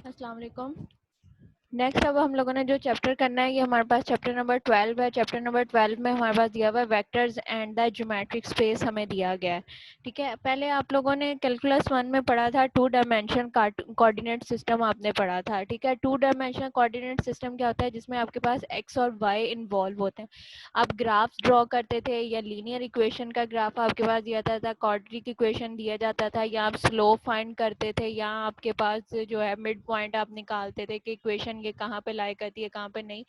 अस्सलाम वालेकुम। नेक्स्ट अब हम लोगों ने जो चैप्टर करना है ये हमारे पास चैप्टर नंबर 12 है। चैप्टर नंबर 12 में हमारे पास दिया हुआ है vectors and the geometric space हमें दिया गया है। ठीक है, पहले आप लोगों ने कैलकुलस 1 में पढ़ा था टू डायमेंशन कोऑर्डिनेट सिस्टम आपने पढ़ा था। ठीक है, टू डायमेंशन कोऑर्डिनेट सिस्टम क्या होता है, जिसमें आपके पास एक्स और वाई इन्वॉल्व होते हैं। आप ग्राफ्स ड्रॉ करते थे या लीनियर इक्वेशन का ग्राफ आपके पास दिया जाता था, क्वाड्रेटिक इक्वेशन दिया जाता था, या आप स्लोप फाइंड करते थे, या आपके पास जो है मिड पॉइंट आप निकालते थे कि इक्वेशन ये कहाँ पे लाई करती है कहाँ पे नहीं।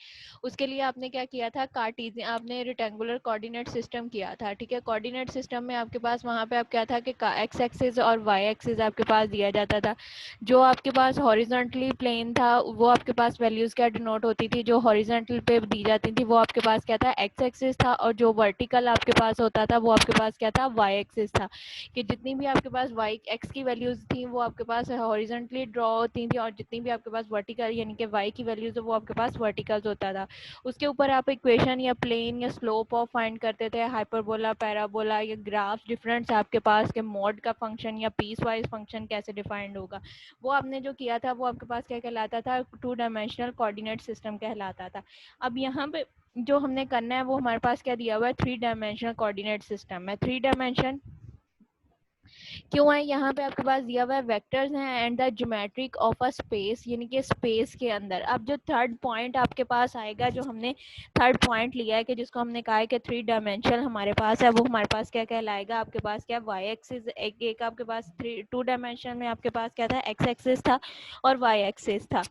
उसके लिए आपने क्या किया था, कार्टेशियन आपने रेक्टेंगुलर कोऑर्डिनेट सिस्टम किया था। ठीक है, कोऑर्डिनेट सिस्टम में आपके पास वहाँ पे आप क्या था कि एक्स एक्सिस और वाई एक्सिस आपके पास दिया जाता था। जो आपके पास हॉरिजॉन्टली प्लेन था वो आपके पास वैल्यूज क्या डिनोट होती थी, जो हॉरिजॉन्टल पे दी जाती थी वो आपके पास क्या था, एक्स एक्सिस था, और जो वर्टिकल आपके पास होता था वो आपके पास क्या था, वाई एक्सिस था। कि जितनी भी आपके पास वाई एक्स की वैल्यूज थी वो आपके पास हॉरिजॉन्टली ड्रॉ होती थी, और जितनी भी आपके पास वर्टिकल यानी कि वाई की वैल्यूज है वो आपके पास वर्टिकल्स होता था। उसके ऊपर आप इक्वेशन या प्लेन या स्लोप ऑफ फाइंड करते थे, हाइपरबोला, पैराबोला या ग्राफ डिफरेंस आपके पास के मोड का फंक्शन या पीस वाइज फंक्शन कैसे डिफाइंड होगा वो आपने जो किया था वो आपके पास क्या कहलाता था, टू डायमेंशनल कोऑर्डिनेट सिस्टम कहलाता था। अब यहाँ पे जो हमने करना है वो हमारे पास क्या दिया हुआ है, थ्री डायमेंशनल कोऑर्डिनेट सिस्टम है। थ्री डायमेंशन क्यों है, यहाँ पे आपके पास दिया हुआ है वेक्टर्स हैं and the geometric of a space, यानी कि स्पेस के अंदर। अब जो थर्ड पॉइंट आपके पास आएगा, जो हमने थर्ड पॉइंट लिया है कि जिसको हमने कहा है कि थ्री डायमेंशनल हमारे पास है, वो हमारे पास क्या कहलाएगा, आपके पास क्या वाई एक्सिस, एक आपके पास थ्री टू डायमेंशन में आपके पास क्या था, एक्स एक्सिस था और वाई एक्सिस था।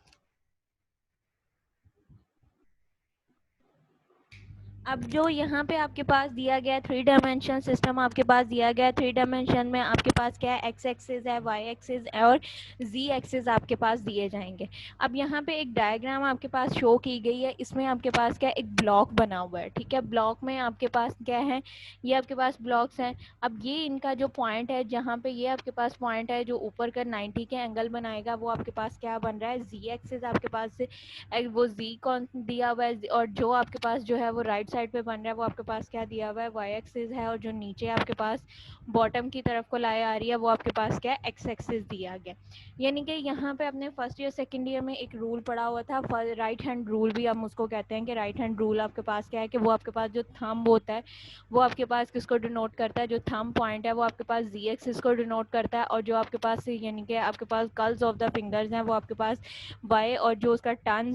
अब जो यहाँ पे आपके पास दिया गया थ्री डायमेंशन सिस्टम आपके पास दिया गया, थ्री डायमेंशन में आपके पास क्या है, एक्स एक्सिस है, वाई एक्सिस और जी एक्सिस आपके पास दिए जाएंगे। अब यहाँ पे एक डायग्राम आपके पास शो की गई है, इसमें आपके पास क्या एक ब्लॉक बना हुआ है। ठीक है, ब्लॉक में आपके पास क्या है, ये आपके पास ब्लॉक्स हैं। अब ये इनका जो पॉइंट है, जहाँ पे ये आपके पास पॉइंट है जो ऊपर का 90 के एंगल बनाएगा, वो आपके पास क्या बन रहा है, जी एक्सिस आपके पास से वो जी कौन दिया हुआ है, और जो आपके पास जो है वो राइट साइड पे बन रहा है वो आपके पास क्या दिया हुआ है, वाई एक्सिस है, और जो नीचे आपके पास बॉटम की तरफ को लाए आ रही है वो आपके पास क्या है, एक्स एक्सिस दिया गया। यानी कि यहाँ पे अपने फर्स्ट ईयर सेकंड ईयर में एक रूल पढ़ा हुआ था, राइट हैंड रूल भी हम उसको कहते हैं, कि राइट हैंड रूल आपके पास क्या है, कि वो आपके पास जो थंब होता है वो आपके पास किसको डिनोट करता है, जो थंब पॉइंट है वो आपके पास जी एक्सिस को डिनोट करता है, और जो आपके पास यानी कि आपके पास कर्ल्स ऑफ द फिंगर्स हैं वो आपके पास वाई, और जो उसका टर्न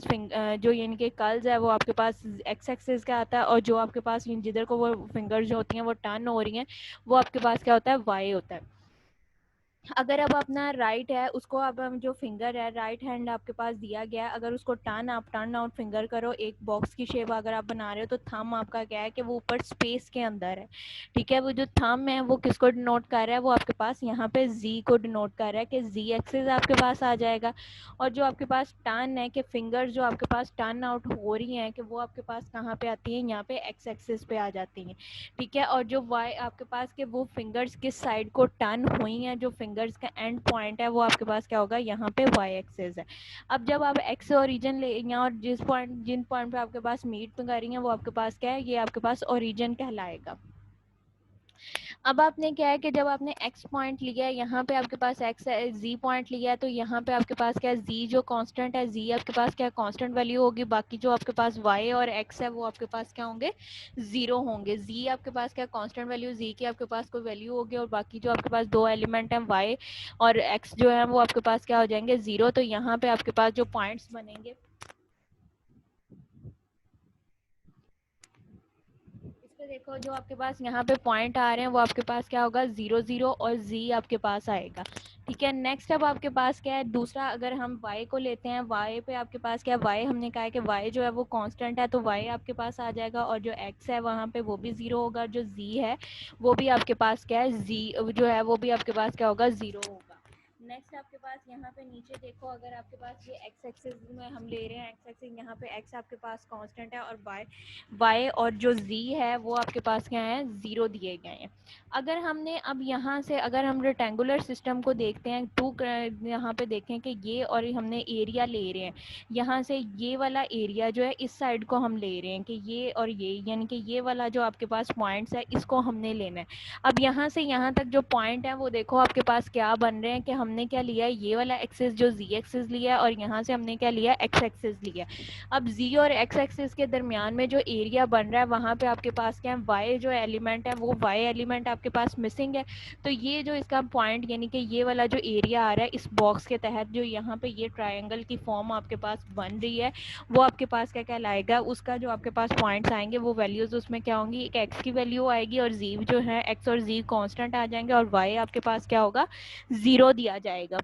जो यानी कि कर्ल्स है वो आपके पास एक्स एक्सिस का आता है, और जो आपके पास जिधर को वो फिंगर्स जो होती हैं वो टर्न हो रही हैं वो आपके पास क्या होता है, वाई होता है। अगर अब अपना राइट है उसको, अब हम जो फिंगर है राइट हैंड आपके पास दिया गया है, अगर उसको आप टर्न आउट फिंगर करो, एक बॉक्स की शेप अगर आप बना रहे हो, तो थंब आपका क्या है कि वो ऊपर स्पेस के अंदर है। ठीक है, वो जो थंब है वो किसको डिनोट कर रहा है, वो आपके पास यहाँ पे जी को डिनोट कर रहा है, कि जी एक्सिस आपके पास आ जाएगा। और जो आपके पास टर्न है, कि फिंगर जो आपके पास टर्न आउट हो रही हैं, कि वो आपके पास कहाँ पे आती हैं, यहाँ पे एक्स एक्सिस पे आ जाती हैं। ठीक है, और जो वाई आपके पास के वो फिंगर्स किस साइड को टर्न हुई हैं, जो फिंगर्स का एंड पॉइंट है वो आपके पास क्या होगा, यहाँ पे वाई एक्सिस है। अब जब आप एक्स ओरिजिन ले यहाँ, और जिन पॉइंट पे आपके पास मीट कर रही हैं वो आपके पास क्या है, ये आपके पास ओरिजिन कहलाएगा। अब आपने क्या है कि जब आपने एक्स पॉइंट लिया है, यहाँ पे आपके पास एक्स है, जी पॉइंट लिया है, तो यहाँ पे आपके पास क्या है, जी जो कांस्टेंट है, जी आपके पास क्या कांस्टेंट वैल्यू होगी, बाकी जो आपके पास वाई और एक्स है वो आपके पास क्या होंगे, जीरो होंगे। जी आपके पास क्या कांस्टेंट वैल्यू, जी की आपके पास कोई वैल्यू होगी, और बाकी जो आपके पास दो एलिमेंट हैं वाई और एक्स जो है वो आपके पास क्या हो जाएंगे, जीरो। तो यहाँ पे आपके पास जो पॉइंट्स बनेंगे, इस पे देखो जो आपके पास यहाँ पे पॉइंट आ रहे हैं वो आपके पास क्या होगा, जीरो जीरो, और जी आपके पास आएगा। ठीक है, नेक्स्ट अब आपके पास क्या है, दूसरा अगर हम y को लेते हैं, y पे आपके पास क्या है, y हमने कहा है कि y जो है वो कांस्टेंट है, तो y आपके पास आ जाएगा, और जो x है वहाँ पे वो भी जीरो होगा, जो z है वो भी आपके पास क्या है, z जो है वो भी आपके पास क्या होगा, जीरो होगा। नेक्स्ट आपके पास यहाँ पे नीचे देखो, अगर आपके पास ये एक्स एक्सिस में हम ले रहे हैं, एक्स एक्सिस यहाँ पे x आपके पास कांस्टेंट है, और y और जो z है वो आपके पास क्या है, जीरो दिए गए हैं। अगर हमने अब यहाँ से अगर हम रेक्टेंगुलर सिस्टम को देखते हैं, टू यहाँ पे देखें कि ये, और हमने एरिया ले रहे हैं, यहाँ से ये वाला एरिया जो है इस साइड को हम ले रहे हैं, कि ये और ये यानी कि ये वाला जो आपके पास पॉइंट्स है इसको हमने लेना है। अब यहाँ से यहाँ तक जो पॉइंट है वो देखो आपके पास क्या बन रहे हैं, कि हमने हमने क्या लिया है, ये वाला एक्सिस जो z एक्सिस लिया है, और यहाँ से हमने क्या लिया, x एक्सिस लिया है। अब z और x एक्सिस के दरमियान में जो एरिया बन रहा है वहाँ पे आपके पास क्या है, y जो एलिमेंट है वो y एलिमेंट आपके पास मिसिंग है। तो ये जो इसका पॉइंट यानी कि ये वाला जो एरिया आ रहा है इस बॉक्स के तहत, जो यहाँ पे ये ट्रायंगल की फॉर्म आपके पास बन रही है, वो आपके पास क्या कहलाएगा, उसका जो आपके पास पॉइंट्स आएंगे वो वैल्यूज उसमें क्या होंगी, एक x की वैल्यू आएगी और z जो है x और z कांस्टेंट आ जाएंगे, और y आपके पास क्या होगा, 0 दिया जाएगा।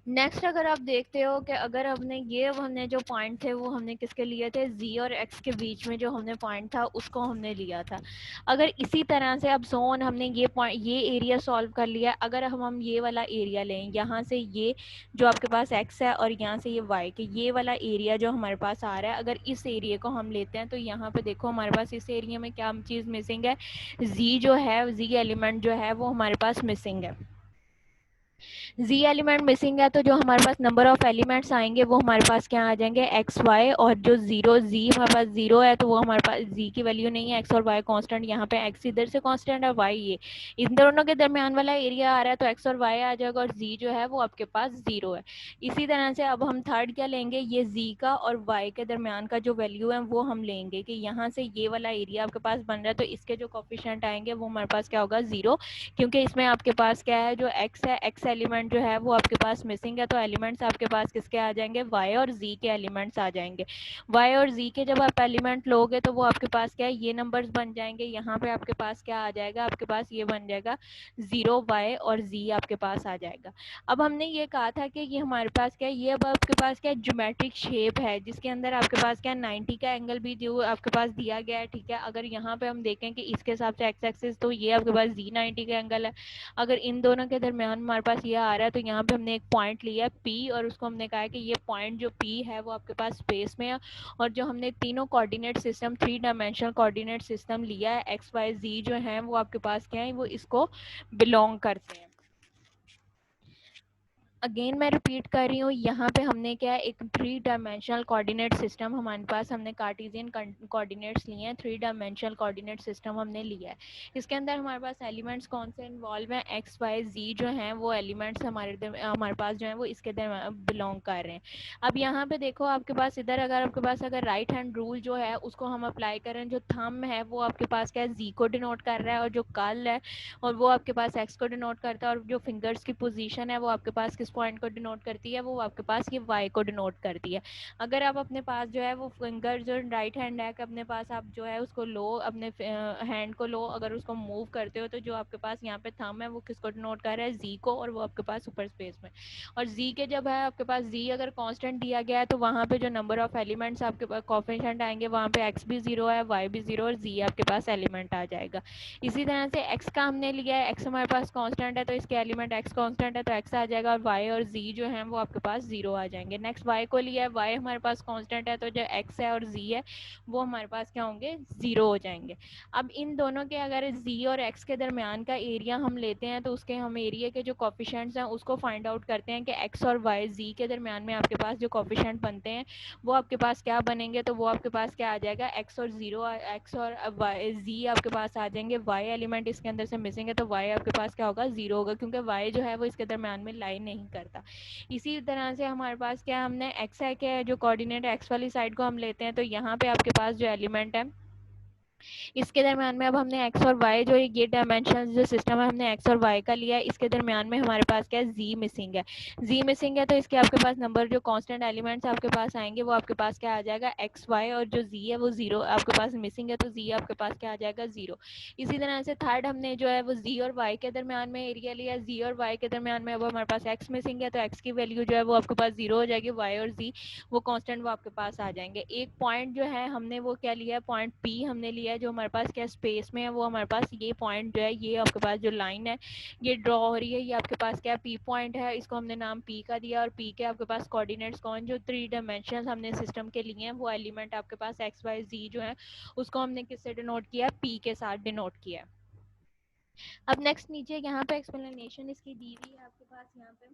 नेक्स्ट अगर आप देखते हो कि अगर हमने जो पॉइंट थे वो हमने किसके लिए थे, z और x के बीच में जो हमने पॉइंट था उसको हमने लिया था। अगर इसी तरह से अब जोन हमने ये एरिया सॉल्व कर लिया, अगर हम ये वाला एरिया लें, यहाँ से ये जो आपके पास x है और यहाँ से ये y के ये वाला एरिया जो हमारे पास आ रहा है, अगर इस एरिया को हम लेते हैं तो यहाँ पे देखो हमारे पास इस एरिया में क्या चीज़ मिसिंग है, z जो है, z एलिमेंट जो है वो हमारे पास मिसिंग है। z एलिमेंट मिसिंग है तो जो हमारे पास नंबर ऑफ एलिमेंट्स आएंगे वो हमारे पास क्या आ जाएंगे, एक्स वाई, और जो जीरो z हमारे पास 0 है तो वो हमारे पास z की वैल्यू नहीं है, x और y कांस्टेंट, यहाँ पे x इधर से कांस्टेंट है, y ये इन दोनों के दरमियान वाला एरिया आ रहा है तो x और y आ जाएगा, और z जो है वो आपके पास 0 है। इसी तरह से अब हम थर्ड क्या लेंगे, ये z का और y के दरमियान का जो वैल्यू है वो हम लेंगे कि यहाँ से ये वाला एरिया आपके पास बन रहा है तो इसके जो कोफिशिएंट आएंगे वो हमारे पास क्या होगा, 0, क्योंकि इसमें आपके पास क्या है, जो x है, x एलिमेंट जो है वो आपके पास मिसिंग है, तो एलिमेंट्स आपके पास किसके आ जाएंगे, y और z के एलिमेंट्स आ जाएंगे। y और z के जब आप एलिमेंट लोगे तो वो आपके पास क्या है, ये नंबर्स बन जाएंगे, यहाँ पे आपके पास क्या आ जाएगा, आपके पास ये बन जाएगा 0, y और z आपके पास आ जाएगा। अब हमने ये कहा था कि ये हमारे पास क्या है, ये अब आपके पास क्या है, ज्योमेट्रिक शेप है जिसके अंदर आपके पास क्या 90 का एंगल भी जो आपके पास दिया गया है, ठीक है। अगर यहाँ पे हम देखें कि इसके हिसाब से एक्स एक्सिस, तो ये आपके पास z 90 का एंगल है। अगर इन दोनों के दरमियान हमारे पास ये आ रहा है तो यहाँ पे हमने एक पॉइंट लिया है P, और उसको हमने कहा है कि ये पॉइंट जो P है वो आपके पास स्पेस में है, और जो हमने तीनों coordinate system, 3 dimensional coordinate system लिया है, एक्स वाई जी जो है वो आपके पास क्या है, वो इसको बिलोंग करते हैं। अगेन मैं रिपीट कर रही हूँ, यहाँ पे हमने क्या है, एक 3 डायमेंशनल कोऑर्डिनेट सिस्टम हमारे पास, हमने कार्टेशियन कोऑर्डिनेट्स लिए हैं, 3 डायमेंशनल कोऑर्डिनेट सिस्टम हमने लिया है। इसके अंदर हमारे पास एलिमेंट्स कौन से इन्वॉल्व हैं, एक्स वाई जी जो हैं वो एलिमेंट्स हमारे पास जो हैं वो इसके बिलोंग कर रहे हैं। अब यहाँ पे देखो आपके पास इधर अगर राइट हैंड रूल जो है उसको हम अप्लाई करें, जो थंब है वो आपके पास क्या है, जी को डिनोट कर रहा है, और जो कल है और वो आपके पास एक्स को डिनोट करता है, और जो फिंगर्स की पोजीशन है वो आपके पास किस पॉइंट को डिनोट करती है, वो आपके पास ये वाई को डिनोट करती है। अगर आप अपने पास जो है वो फिंगर जो राइट हैंड है अपने पास, आप जो है उसको लो, अपने हैंड को लो, अगर उसको मूव करते हो तो जो आपके पास यहाँ पे थंब है वो किसको डिनोट कर रहा है, जी को, और वो आपके पास सुपर स्पेस में। और जी के जब है आपके पास जी अगर कांस्टेंट दिया गया है तो वहाँ पे जो नंबर ऑफ एलिमेंट्स आपके पास कोफिशिएंट आएंगे वहाँ पे एक्स भी 0 है, वाई भी 0, और जी आपके पास एलिमेंट आ जाएगा। इसी तरह से x का हमने लिया है, x हमारे पास कांस्टेंट है तो इसके एलिमेंट x कांस्टेंट है तो x आ जाएगा, और y और z जो हैं वो आपके पास 0 आ जाएंगे। नेक्स्ट y को लिया है, y हमारे पास कांस्टेंट है तो जो x है और z है वो हमारे पास क्या होंगे, 0 हो जाएंगे। अब इन दोनों के अगर z और x के दरमियान का एरिया हम लेते हैं तो उसके हम एरिया के जो कोफिशिएंट्स हैं उसको फाइंड आउट करते हैं कि x और y z के दरमियान में आपके पास जो कोफिशिएंट बनते हैं वो आपके पास क्या बनेंगे, तो वो आपके पास क्या आ जाएगा, x और 0, x और z आपके पास आ जाएंगे, y एलिमेंट इसके अंदर से मिसिंग है तो y आपके पास क्या होगा, 0 होगा, क्योंकि y जो है वो इसके दरमियान में लाई नहीं करता। इसी तरह से हमारे पास क्या, हमने x है के जो कोऑर्डिनेट x वाली साइड को हम लेते हैं तो यहाँ पे आपके पास जो एलिमेंट है इसके दरमियान में, अब हमने एक्स और वाई जो ये डायमेंशन जो सिस्टम है हमने एक्स और वाई का लिया है, इसके दरमियान में हमारे पास क्या है, जी मिसिंग है। जी मिसिंग है तो इसके आपके पास नंबर जो कांस्टेंट एलिमेंट्स आपके पास आएंगे वो आपके पास क्या आ जाएगा, एक्स वाई, और जो जी है वो 0 आपके पास मिसिंग है तो जी आपके पास क्या आ जाएगा, 0। इसी तरह से थर्ड हमने जो है वो जी और वाई के दरमियान में एरिया लिया, जी और वाई के दरमियान में अब हमारे पास एक्स मिसिंग है तो एक्स की वैल्यू जो है वो आपके पास 0 हो जाएगी, वाई और जी वो कांस्टेंट वो आपके पास आ जाएंगे। एक पॉइंट जो है हमने वो क्या लिया है, पॉइंट पी हमने लिया है, जो हमारे पास क्या स्पेस में है, वो हमारे पास ये पॉइंट जो है, ये आपके पास जो लाइन है ये ड्रॉ हो रही है, ये आपके पास क्या पी पॉइंट है, इसको हमने नाम पी का दिया, और पी के आपके पास कोऑर्डिनेट्स कौन, जो 3 डायमेंशन हमने सिस्टम के लिए हैं वो एलिमेंट आपके पास एक्स वाई जी जो है उसको हमने किससे डिनोट किया, पी के साथ डिनोट किया। अब नेक्स्ट नीचे यहाँ पे एक्सप्लेनेशन इसकी दी हुई है आपके पास, यहाँ पे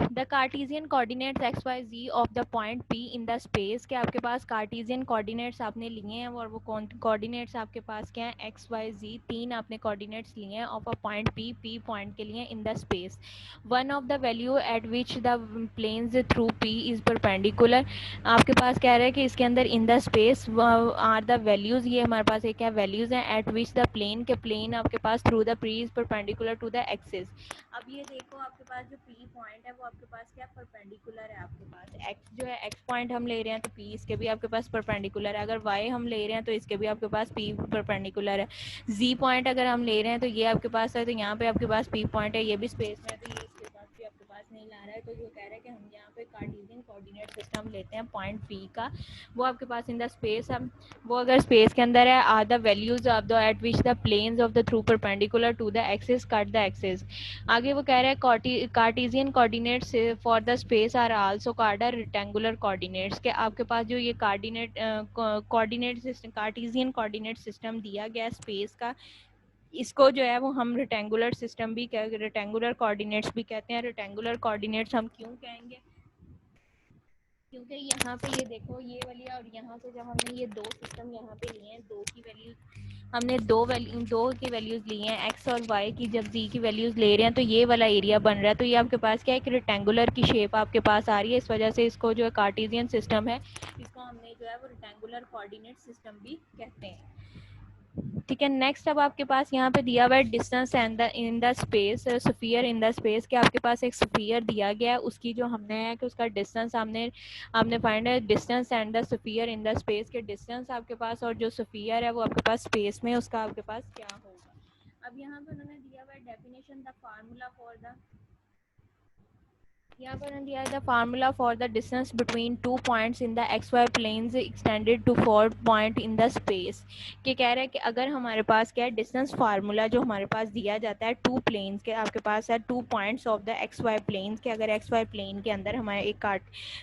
the Cartesian coordinates x y z of the point P in the space, के आपके पास कार्टेशियन कोऑर्डिनेट्स आपने लिए हैं और वो कोऑर्डिनेट्स आपके पास क्या है एक्स वाई जी, तीन आपने कोऑर्डिनेट्स लिए हैं of a point P, P point के लिए in the space. One of the value at which the planes through P is perpendicular, आपके पास कह रहा है कि इसके अंदर in the space are the values, ये हमारे पास एक क्या वैल्यूज़ हैं एट विच द प्लेन, के प्लेन आपके पास through the P is perpendicular to the axis. अब ये देखो आपके पास जो पी पॉइंट है वो आपके पास क्या परपेंडिकुलर है, आपके पास एक्स जो है एक्स पॉइंट हम ले रहे हैं तो पी इसके भी आपके पास परपेंडिकुलर है, अगर वाई हम ले रहे हैं तो इसके भी आपके पास पी परपेंडिकुलर है। जी पॉइंट अगर हम ले रहे हैं तो ये आपके पास है, तो यहाँ पे आपके पास पी पॉइंट है, ये भी स्पेस में है तो ये इसके पास भी आपके पास नहीं ला रहा है, तो ये कह रहा है कि हम यहाँ पे कार्टेशियन कोऑर्डिनेट सिस्टम लेते हैं पॉइंट पी का, वो आपके पास इन द स्पेस है, वो अगर स्पेस के अंदर है are the values of the at which the planes of the through perpendicular to the axis cut the axis. आगे वो कह रहा है Cartesian coordinates for the space are also called rectangular coordinates, के आपके पास जो ये coordinate system Cartesian coordinate system दिया गया स्पेस का, इसको जो है वो हम रेक्टेंगुलर सिस्टम भी रेक्टेंगुलर कोऑर्डिनेट्स भी कहते हैं। रेक्टेंगुलर कोऑर्डिनेट्स हम क्यों कहेंगे, क्योंकि यहाँ पे ये देखो ये वाली और यहाँ पे जब हमने ये दो सिस्टम यहाँ पे लिए हैं, दो की वैल्यूज हमने दो की वैल्यूज़ ली हैं एक्स और वाई की, जब जी की वैल्यूज़ ले रहे हैं तो ये वाला एरिया बन रहा है, तो ये आपके पास क्या है एक रेक्टेंगुलर की शेप आपके पास आ रही है, इस वजह से इसको जो है कार्टेशियन सिस्टम है इसको हमने जो है वो रेक्टेंगुलर कोऑर्डिनेट सिस्टम भी कहते हैं। ठीक है, नेक्स्ट अब आपके पास यहाँ पे दिया हुआ है distance and the in the space, sphere in the space, के आपके पास एक स्फीयर दिया गया है, उसकी जो हमने है कि उसका डिस्टेंस हमने फाइंड है distance and the sphere in the space, के डिस्टेंस आपके पास और जो स्फीयर है वो आपके पास स्पेस में उसका आपके पास क्या होगा। अब यहाँ पे उन्होंने दिया हुआ है definition the formula for the, यहाँ पर दिया है the formula for the distance between two points in the x y planes extended to 4 point in the space, कि कह रहा है कि अगर हमारे पास क्या है डिस्टेंस फार्मूला जो हमारे पास दिया जाता है टू प्लेन्स के, आपके पास है two points of the x y planes के, अगर एक्स वाई प्लेन के अंदर हमारे एक काट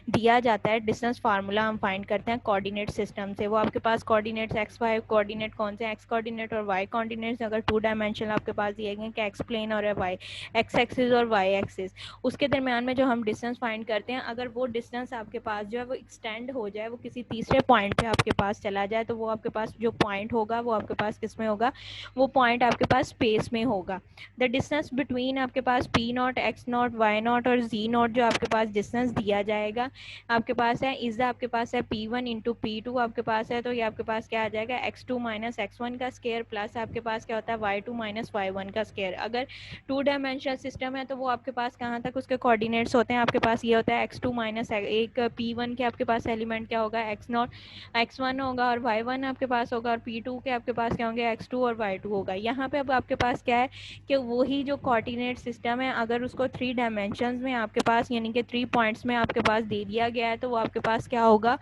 दिया जाता है डिस्टेंस फार्मूला हम फाइंड करते हैं कोऑर्डिनेट सिस्टम से, वो आपके पास कोऑर्डिनेट्स एक्स वाई कोऑर्डिनेट कौन से एक्स कोऑर्डिनेट और वाई कोऑर्डिनेट्स, अगर टू डायमेंशन आपके पास दिए गए कि एक्स प्लेन और वाई एक्स एक्सिस और वाई एक्सिस, उसके दरमियान में जो हम डिस्टेंस फाइंड करते हैं, अगर वो डिस्टेंस आपके पास जो है वो एक्सटेंड हो जाए, वो किसी तीसरे पॉइंट पे आपके पास चला जाए, तो वो आपके पास जो पॉइंट होगा वो आपके पास किस में होगा, वो पॉइंट आपके पास स्पेस में होगा। द डिस्टेंस बिटवीन आपके पास p naught x naught y naught और जी नॉट जो आपके पास डिस्टेंस दिया जाएगा आपके पास है इज आपके पास है P one into P two आपके पास है, तो ये आपके पास क्या आ जाएगा x two minus x one का स्केयर प्लस आपके पास क्या होता है y two minus y one का स्केयर। अगर टू डायमेंशनल सिस्टम है तो वो आपके पास कहाँ तक उसके कोऑर्डिनेट्स होते हैं, आपके पास ये होता है एक्स टू माइनस एक पी वन के आपके पास एलिमेंट क्या होगा एक्स नॉट एक्स वन होगा और वाई वन आपके पास होगा, और पी टू के आपके पास क्या होंगे एक्स टू और वाई टू होगा। यहाँ पे अब आपके पास क्या है कि वही जो कोऑर्डिनेट सिस्टम है अगर उसको थ्री डायमेंशंस में आपके पास यानी कि 3 पॉइंट्स में आपके पास दे दिया गया है, तो वो आपके पास क्या होगा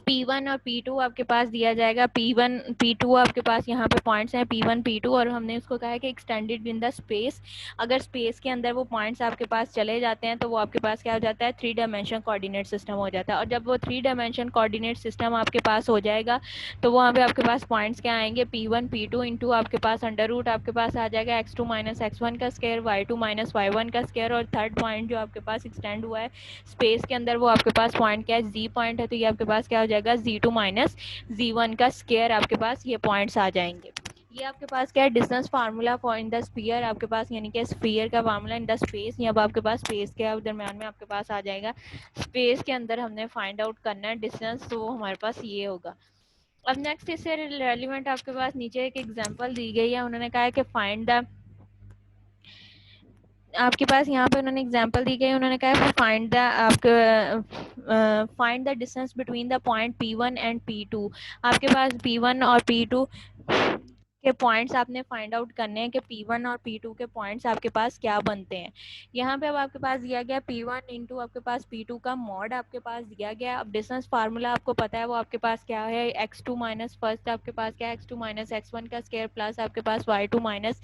P1 और P2 आपके पास दिया जाएगा। P1 P2 आपके पास यहाँ पे पॉइंट्स हैं P1 P2, और हमने उसको कहा है कि एक्सटेंडेड इन द स्पेस, अगर स्पेस के अंदर वो पॉइंट्स आपके पास चले जाते हैं तो वो आपके पास क्या हो जाता है थ्री डायमेंशन कोऑर्डिनेट सिस्टम हो जाता है। और जब वो थ्री डायमेंशन कोऑर्डिनेट सिस्टम आपके पास हो जाएगा तो वहाँ पे आपके पास पॉइंट्स क्या आएंगे P1 P2 इंटू आपके पास अंडर रूट आपके पास आ जाएगा x2 माइनस x1 का स्केयर y2 माइनस y1 का स्केयर, और थर्ड पॉइंट जो आपके पास एक्सटेंड हुआ है स्पेस के अंदर वो आपके पास पॉइंट क्या है जी पॉइंट है, तो ये आपके पास क्या हो जाएगा z2 माइनस z1 का स्केयर आपके पास ये पॉइंट्स आ जाएंगे। ये आपके पास क्या है distance formula for in the sphere आपके पास यानी कि स्फीयर का फार्मूला इन द स्पेस, अब आपके पास स्पेस के दरम्यान में आपके पास आ जाएगा स्पेस के अंदर हमने फाइंड आउट करना है डिस्टेंस, तो वो हमारे पास ये होगा। अब नेक्स्ट इससे रेलिवेंट आपके पास नीचे एक एग्जांपल दी गई है, उन्होंने कहा है कि फाइंड द आपके पास यहाँ पे उन्होंने एग्जांपल दी गई, उन्होंने कहा है फाइंड द आपके find the distance between the point P1 and P2, आपके पास P1 और P2 के पॉइंट्स आपने फाइंड आउट करने हैं कि P1 और P2 के पॉइंट्स आपके पास क्या बनते हैं। यहाँ पे अब आपके पास दिया गया P1 इंटू आपके पास P2 का मॉड आपके पास दिया गया। अब डिस्टेंस फार्मूला आपको पता है वो आपके पास क्या है x2 माइनस फर्स्ट आपके पास क्या है x2 माइनस x1 का स्केयर प्लस आपके पास y2 माइनस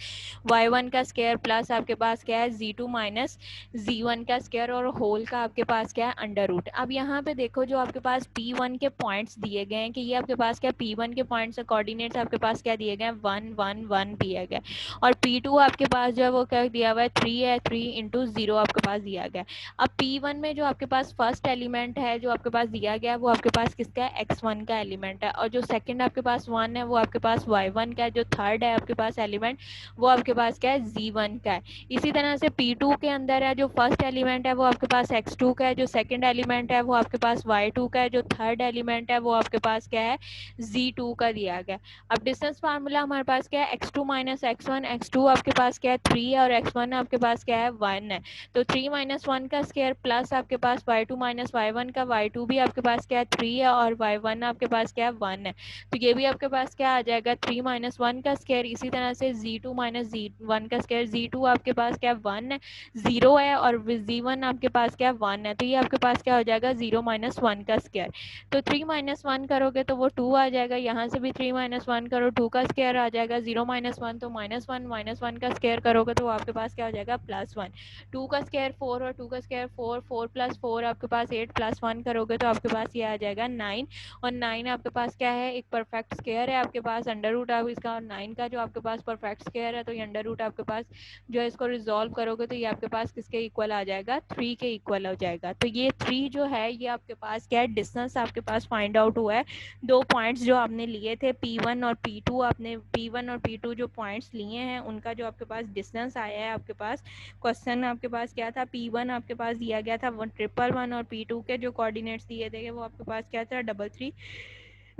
y1 का स्केयर प्लस आपके पास क्या है z2 माइनस z1 का स्केयर और होल का आपके पास क्या है अंडर रूट। अब यहाँ पे देखो जो आपके पास P1 के पॉइंट्स दिए गए हैं कि ये आपके पास क्या P1 के पॉइंट्स कोऑर्डिनेट्स आपके पास क्या दिए गए हैं 1 1 1 दिया गया है। और P2 आपके पास जो है वो क्या दिया हुआ है, 3 है, 3 इंटू 0 आपके पास दिया गया है। अब P1 में जो आपके पास फर्स्ट एलिमेंट है जो आपके पास दिया गया है वो आपके पास किसका है, x1 का एलिमेंट है, और जो सेकंड आपके पास 1 है वो आपके पास y1 का है, जो थर्ड है आपके पास एलिमेंट वो आपके पास क्या है, z1 का है। इसी तरह से P2 के अंदर है जो फर्स्ट एलिमेंट है वो आपके पास x2 का है, जो सेकंड एलिमेंट है वो आपके पास y2 का है, जो थर्ड एलिमेंट है वो आपके पास क्या है, z2 का दिया गया। अब डिस्टेंस फार्मूला हमारे पास क्या है, x2 माइनस x1, x2 आपके पास क्या है 3 है, और x1 आपके पास क्या है 1 है। तो 3 माइनस 1 का स्क्वायर प्लस आपके पास y2 माइनस y1 का, y2 भी आपके पास क्या है 3 है, और y1 आपके पास क्या है 1 है। तो ये भी आपके पास क्या आ जाएगा, 3 माइनस 1 का स्क्वायर। इसी तरह से z2 माइनस z1 का स्क्वायर, z2 आपके पास क्या 1 है, 0 है, और z1 आपके पास क्या 1 है। तो ये आपके पास क्या हो जाएगा, 0 माइनस 1 का स्क्वायर। तो 3 माइनस 1 करोगे तो वो 2 आ जाएगा, यहाँ से भी 3 माइनस 1 करो 2 का स्क्वायर आ जाएगा, 0 माइनस 1 तो माइनस वन का स्क्वायर करोगे तो आपके पास क्या हो जाएगा, +1। 2 का स्क्वायर 4 और 2 का स्क्वायर 4, 4 प्लस 4 आपके पास 8 प्लस 1 करोगे तो आपके पास ये आ जाएगा 9। और 9 आपके पास क्या है, एक परफेक्ट स्क्वायर है आपके पास, अंडर रूट आप इसका, और 9 का जो आपके पास परफेक्ट स्क्वायर है तो ये अंडर रूट आपके पास जो है इसको रिजॉल्व करोगे तो ये आपके पास किसके इक्वल आ जाएगा, 3 के इक्वल हो जाएगा। तो ये 3 जो है ये आपके पास क्या है, डिस्टेंस आपके पास फाइंड आउट हुआ है। दो पॉइंट्स जो आपने लिए थे P1 और P2, आपने P1 और P2 जो पॉइंट्स लिए हैं उनका जो आपके पास डिस्टेंस आया है आपके पास, क्वेश्चन आपके पास क्या था, P1 आपके पास दिया गया था 1 1 1 और P2 के जो कोऑर्डिनेट्स दिए थे वो आपके पास क्या था 3 3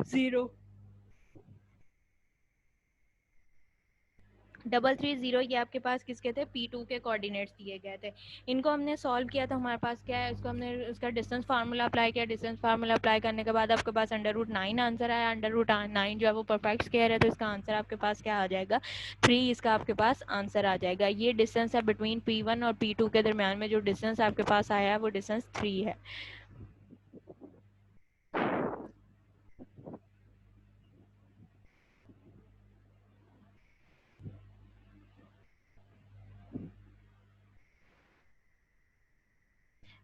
0 3 3 0। ये आपके पास किसके थे, P2 के कोऑर्डिनेट्स दिए गए थे। इनको हमने सॉल्व किया तो हमारे पास क्या है, इसको हमने इसका डिस्टेंस फार्मूला अप्लाई किया, डिस्टेंस फार्मूला अप्लाई करने के बाद आपके पास अंडर रूट 9 आंसर आया। अंडर रूट 9 जो है वो परफेक्ट स्क्वायर है तो इसका आंसर आपके पास क्या आ जाएगा, 3 इसका आपके पास आंसर आ जाएगा। ये डिस्टेंस है बिटवीन P1 और P2 के दरमियान में जो डिस्टेंस आपके पास आया है वो डिस्टेंस 3 है।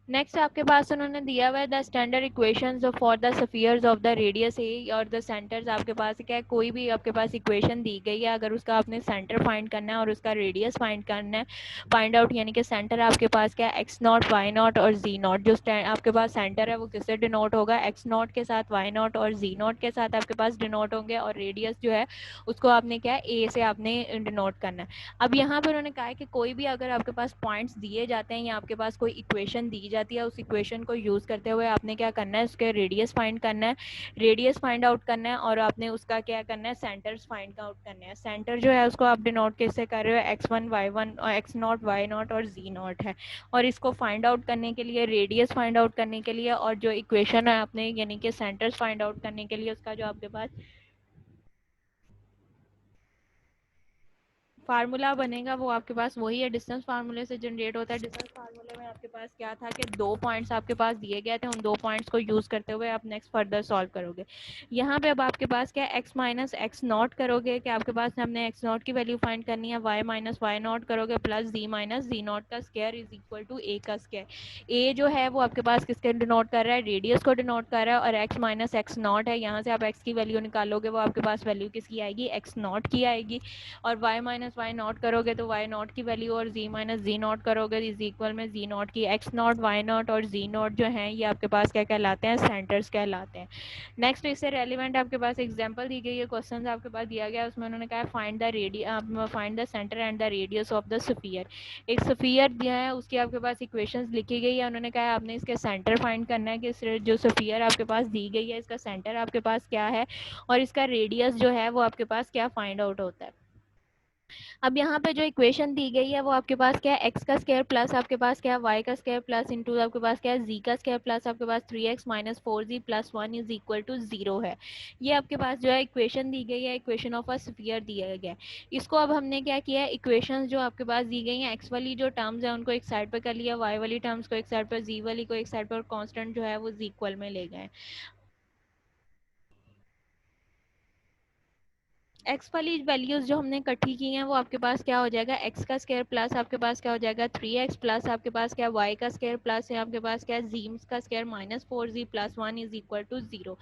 नेक्स्ट आपके पास उन्होंने दिया हुआ है the standard equations for the spheres of the radius a और द सेंटर्स। आपके पास क्या है, कोई भी आपके पास इक्वेशन दी गई है, अगर उसका आपने सेंटर फाइंड करना है और उसका रेडियस फाइंड करना है, फाइंड आउट, यानी कि सेंटर आपके पास क्या है एक्स नॉट वाई नॉट और जी नॉट। जो आपके पास सेंटर है वो किससे डिनोट होगा, एक्स नॉट के साथ, वाई नॉट और जी नॉट के साथ आपके पास डिनोट होंगे, और रेडियस जो है उसको आपने क्या है ए से आपने डिनोट करना है। अब यहाँ पर उन्होंने कहा है कि कोई भी अगर आपके पास पॉइंट्स दिए जाते हैं या आपके पास कोई इक्वेशन दी जाती है, उस इक्वेशन को यूज़ करते हुए आपने क्या करना है, उसके रेडियस फाइंड करना है, रेडियस फाइंड आउट करना है, और आपने उसका क्या करना है, सेंटर्स फाइंड आउट करने हैं। सेंटर जो है उसको आप डिनोट किससे कर रहे हो, x1 y1 और x नॉट वाई नॉट और जी नॉट है। और इसको फाइंड आउट करने के लिए, रेडियस फाइंड आउट करने के लिए, और जो इक्वेशन है आपने यानी कि सेंटर्स फाइंड आउट करने के लिए, उसका जो आपके पास फार्मूला बनेगा वो आपके पास वही है, डिस्टेंस फार्मूले से जनरेट होता है। डिस्टेंस फार्मूले में आपके पास क्या था कि दो पॉइंट्स आपके पास दिए गए थे, उन दो पॉइंट्स को यूज़ करते हुए आप नेक्स्ट फर्दर सॉल्व करोगे। यहाँ पे अब आपके पास क्या एक्स माइनस एक्स नॉट करोगे कि आपके पास हमने एक्स नॉट की वैल्यू फाइंड करनी है, वाई माइनस वाई नॉट करोगे, plus z minus z naught का square is equal to a का स्क्वायर। ए जो है वो आपके पास किसके डिनोट कर रहा है, रेडियस को डिनोट कर रहा है, और एक्स माइनस एक्स नॉट है, यहाँ से आप एक्स की वैल्यू निकालोगे वो आपके पास वैल्यू किसकी आएगी, एक्स नॉट की आएगी। और y माइनस वाई नॉट करोगे तो y नॉट की वैल्यू, और z माइनस जी नॉट करोगे इज इक्वल में z नॉट की। x नॉट वाई नॉट और z नॉट जो हैं ये आपके पास क्या कहलाते हैं, सेंटर्स कहलाते हैं। नेक्स्ट इससे रेलिवेंट आपके पास एग्जांपल दी गई है, क्वेश्चन आपके पास दिया गया है, उसमें उन्होंने कहा find the radius, find the centre and the radius of the sphere. एक स्फीयर दिया है उसकी आपके पास इक्वेशंस लिखी गई है, उन्होंने कहा आपने इसके सेंटर फाइंड करना है कि जो स्फीयर आपके पास दी गई है इसका सेंटर आपके पास क्या है, और इसका रेडियस जो है वो आपके पास क्या फाइंड आउट होता है। अब यहाँ पे जो इक्वेशन दी गई है वो आपके पास क्या है, एक्स का स्क्वायर प्लस आपके पास क्या है वाई का स्क्वायर प्लस इंटू आपके पास क्या है जी का स्क्वायर प्लस आपके पास 3x minus 4z plus 1 is equal to 0 है। ये आपके पास जो है इक्वेशन दी गई है, इक्वेशन ऑफ अ स्फीयर दिया गया है। इसको अब हमने क्या किया है, इक्वेशन जो आपके पास दी गई है, एक्स वाली जो टर्म्स है उनको एक साइड पर कर लिया, वाई वाली टर्म्स को एक साइड पर, जी वाली को एक साइड पर, कॉन्स्टेंट जो है वो इक्वल में ले गए। एक्स वाली वैल्यूज जो हमने इकट्ठी की हैं वो आपके पास क्या हो जाएगा, एक्स का स्क्वायर प्लस आपके पास क्या हो जाएगा 3x प्लस आपके पास क्या वाई का स्क्वायर प्लस है आपके पास क्या जी का square minus 4z plus 1 is equal to 0।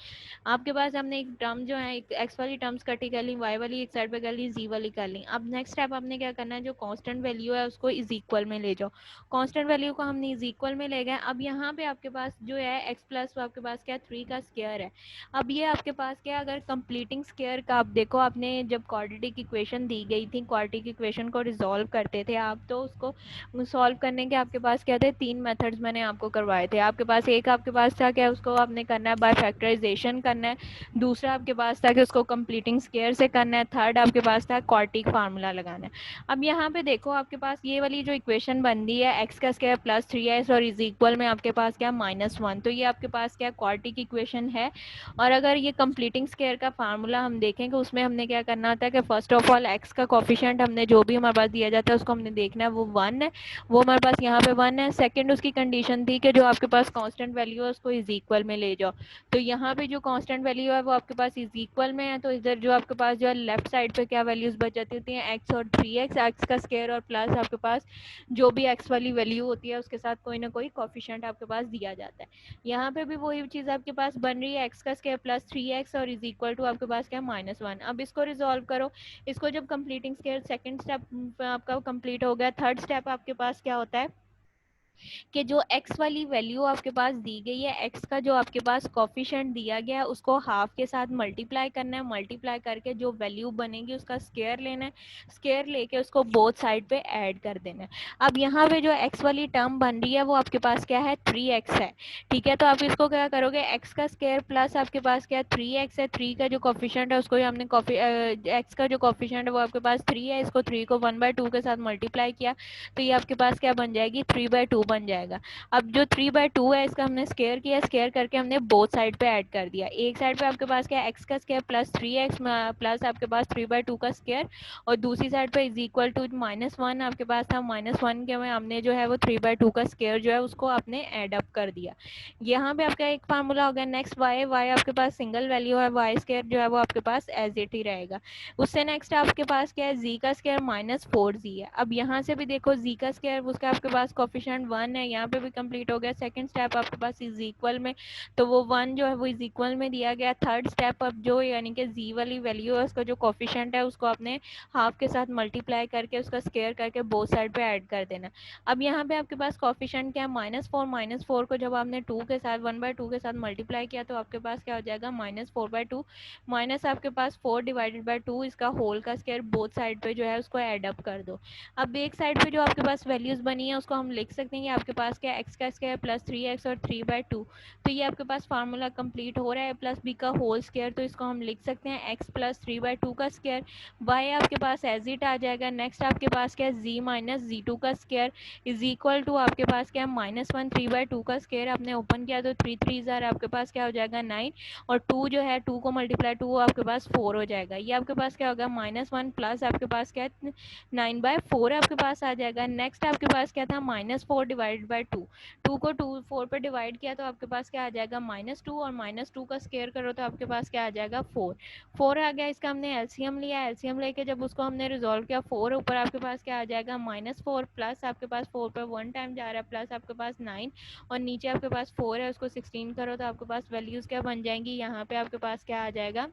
आपके पास हमने एक टर्म जो है एक एक्स वाली टर्म्स इकट्ठी कर ली, वाई वाली एक साइड पे कर ली, जी वाली कर ली। अब नेक्स्ट स्टेप आपने क्या करना है, जो कांस्टेंट वैल्यू है उसको इज इक्वल में ले जाओ। कांस्टेंट वैल्यू को हमने इज इक्वल में ले गए। अब यहाँ पे आपके पास जो है एक्स प्लस आपके पास क्या 3 का स्क्वायर है। अब ये आपके पास क्या, अगर कंप्लीटिंग स्क्वायर का आप देखो, आपने जब क्वाड्रेटिक इक्वेशन दी गई थी, क्वाड्रेटिक इक्वेशन को रिजॉल्व करते थे आप, तो उसको सॉल्व करने के आपके पास क्या थे, 3 मेथड्स मैंने आपको करवाए थे। आपके पास एक आपके पास था क्या, उसको आपने करना है बाय फैक्टराइजेशन करना है। दूसरा आपके पास था कि उसको कंप्लीटिंग स्क्वायर से करना है। थर्ड आपके पास था क्वाड्रेटिक फार्मूला लगाना है। अब यहाँ पे देखो आपके पास ये वाली जो इक्वेशन बन रही है, एक्स का स्क्वायर प्लस 3x और इज इक्वल में आपके पास क्या -1, तो ये आपके पास क्या क्वाड्रेटिक इक्वेशन है। और अगर ये कंप्लीटिंग स्क्वायर का फार्मूला हम देखेंगे, उसमें हमने क्या करना होता है कि फर्स्ट ऑफ ऑल एक्स का कोफिशिएंट हमने जो भी हमारे पास दिया जाता है उसको हमने देखना है वो 1 है, वो हमारे पास यहाँ पे 1 है। सेकंड उसकी कंडीशन थी कि जो आपके पास कांस्टेंट वैल्यू है उसको इज इक्वल में ले जाओ। तो यहाँ पे जो कांस्टेंट वैल्यू है वो आपके पास इज इक्वल में है, तो इधर जो आपके पास जो है लेफ्ट साइड पे क्या वैल्यूज बच जाती होती हैं, एक्स और 3x, एक्स का स्क्वायर और प्लस आपके पास जो भी एक्स वाली वैल्यू होती है उसके साथ कोई ना कोई कोफिशिएंट आपके पास दिया जाता है। यहाँ पे भी वही चीज़ आपके पास बन रही है, एक्स का स्क्वायर प्लस 3x और इज इक्वल टू आपके पास क्या -1। अब इसको रिजॉल्व करो। इसको जब कंप्लीटिंग स्क्वायर सेकंड स्टेप आपका कंप्लीट हो गया, थर्ड स्टेप आपके पास क्या होता है कि जो x वाली वैल्यू आपके पास दी गई है, x का जो आपके पास कोफिशिएंट दिया गया है उसको हाफ के साथ मल्टीप्लाई करना है। मल्टीप्लाई करके जो वैल्यू बनेगी उसका स्क्वायर लेना है। स्क्वायर लेके उसको बोथ साइड पे ऐड कर देना है। अब यहाँ पे जो x वाली टर्म बन रही है वो आपके पास क्या है 3x है। ठीक है, तो आप इसको क्या करोगे, x का स्क्वायर प्लस आपके पास क्या 3x है, 3 का जो कोफिशिएंट है उसको ही हमने x का जो कोफिशिएंट है वो आपके पास 3 है, इसको 3 को 1/2 के साथ मल्टीप्लाई किया तो ये आपके पास क्या बन जाएगी 3/2 बन जाएगा। अब जो 3/2 है इसका हमने स्क्वायर किया, स्क्वायर करके हमने बोथ साइड पे ऐड कर दिया। एक साइड पे आपके पास क्या एक्स का स्क्वायर प्लस 3x प्लस आपके पास 3/2 का स्क्वायर, और दूसरी साइड पे इज इक्वल टू -1 आपके पास था, -1 के में हमने जो है वो 3/2 का स्क्वायर जो है उसको आपने ऐड अप कर दिया। यहाँ पे आपका एक फार्मूला हो गया। नेक्स्ट वाई, वाई आपके पास सिंगल वैल्यू है, वाई स्क्वायर जो है वो आपके पास एज इट ही रहेगा। उससे नेक्स्ट आपके पास क्या है, जी का स्क्वायर -4z है। अब यहाँ से भी देखो जी का स्क्वायर उसका आपके पास कोफिशिएंट 1 है, यहाँ पे भी कंप्लीट हो गया। सेकंड स्टेप आपके पास इज इक्वल में, तो वो 1 जो है वो इज इक्वल में दिया गया। थर्ड स्टेप अब जो यानी कि जी वाली वैल्यू है उसका जो कोफिशिएंट है उसको आपने हाफ के साथ मल्टीप्लाई करके उसका स्क्वायर करके बोथ साइड पे ऐड कर देना। अब यहाँ पे आपके पास कोफिशिएंट क्या है -4, -4 को जब आपने 2 के साथ 1/2 के साथ मल्टीप्लाई किया तो आपके पास क्या हो जाएगा -4/2 माइनस आपके पास 4/2 इसका होल का स्क्वायर, बोथ साइड पे जो है उसको ऐड अप कर दो। अब एक साइड पे जो आपके पास वैल्यूज बनी है उसको हम लिख सकते हैं कि आपके पास क्या एक्स का स्क्वायर प्लस 3x और 3/2, तो ये आपके पास फार्मूला कंप्लीट हो रहा है। प्लस बी का होल स्क्वायर, तो इसको हम लिख सकते हैं x प्लस 3/2 का स्क्वायर। y आपके पास एज इट आ जाएगा। नेक्स्ट आपके पास क्या z माइनस z2 का स्क्वायर इज इक्वल टू आपके पास क्या -1 3/2 का स्क्वायर आपने ओपन किया तो 3 3 आपके पास क्या हो जाएगा 9, और 2 जो है 2 को मल्टीप्लाई 2 आपके पास 4 हो जाएगा। ये आपके पास क्या होगा -1 प्लस आपके पास क्या है 9/4 आपके पास आ जाएगा। नेक्स्ट आपके पास क्या था -4 डिवाइडेड बाई 2, 2 को 4 पे डिवाइड किया तो आपके पास क्या आ जाएगा -2, और -2 का स्क्वायर करो तो आपके पास क्या आ जाएगा 4, 4 आ गया। इसका हमने एलसीएम लिया, एलसीएम लेके जब उसको हमने रिजॉल्व किया 4 ऊपर आपके पास क्या आ जाएगा -4 प्लस आपके पास 4 पे 1 टाइम जा रहा है प्लस आपके पास 9, और नीचे आपके पास 4 है उसको 16 करो तो आपके पास वैल्यूज क्या बन जाएंगी, यहाँ पे आपके पास क्या आ जाएगा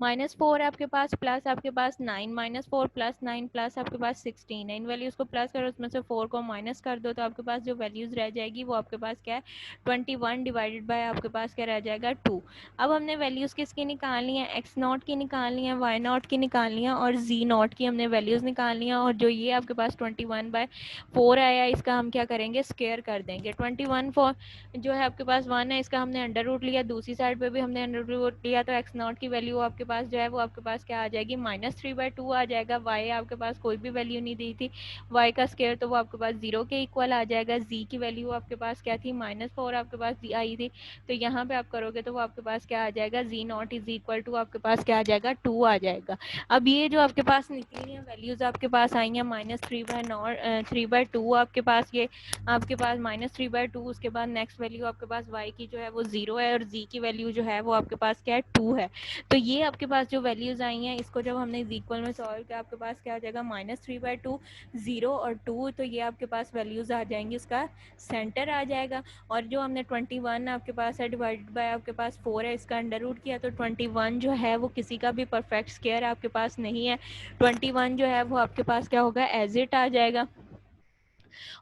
-4 आपके पास प्लस आपके पास 9, -4 प्लस 9 प्लस आपके पास 16 है। इन वैल्यूज को प्लस करो, उसमें से 4 को माइनस कर दो तो आपके पास जो वैल्यूज रह जाएगी वो आपके पास क्या है 21 डिवाइडेड बाय आपके पास क्या रह जाएगा 2। अब हमने वैल्यूज किसकी निकालनी है, एक्स नॉट की निकालनी है, वाई नॉट की निकालनी है, और जी नॉट की हमने वैल्यूज निकालनी है। और जो ये आपके पास 21/4 आया इसका हम क्या करेंगे स्क्वायर कर देंगे। 21 जो है आपके पास 1 है इसका हमने अंडर रूट लिया, दूसरी साइड पे भी हमने अंडर रूट लिया, तो एक्स नॉट की वैल्यू आपके पास जो है वो आपके पास क्या आ जाएगी -3/2 आ जाएगा। वाई आपके पास कोई भी वैल्यू नहीं दी थी, वाई का स्क्वायर तो वो आपके पास 0 के इक्वल आ जाएगा। जी की वैल्यू आपके पास क्या थी -4 आपके पास आई थी, तो यहाँ पे आप करोगे तो वो आपके पास क्या आ जाएगा जी नॉट इज इक्वल टू आपके पास क्या आ जाएगा 2 आ जाएगा। अब ये जो आपके पास निकली है वैल्यूज आपके पास आई हैं -3/2 आपके पास, ये आपके पास -3/2, उसके बाद नेक्स्ट वैल्यू आपके पास y की जो है वो 0 है और z की वैल्यू जो है वो आपके पास क्या है 2 है। तो ये आपके पास जो वैल्यूज़ आई हैं इसको जब हमने इज इक्वल में सॉल्व किया आपके पास क्या आ जाएगा -3/2, 0 और 2, तो ये आपके पास वैल्यूज़ आ जाएंगी, उसका सेंटर आ जाएगा। और जो हमने 21 आपके पास है डिवाइडेड बाय आपके पास 4 है, इसका अंडर रूट किया तो 21 जो है वो किसी का भी परफेक्ट स्क्वायर आपके पास नहीं है। 21 जो है वो आपके पास क्या होगा, एज इट आ जाएगा।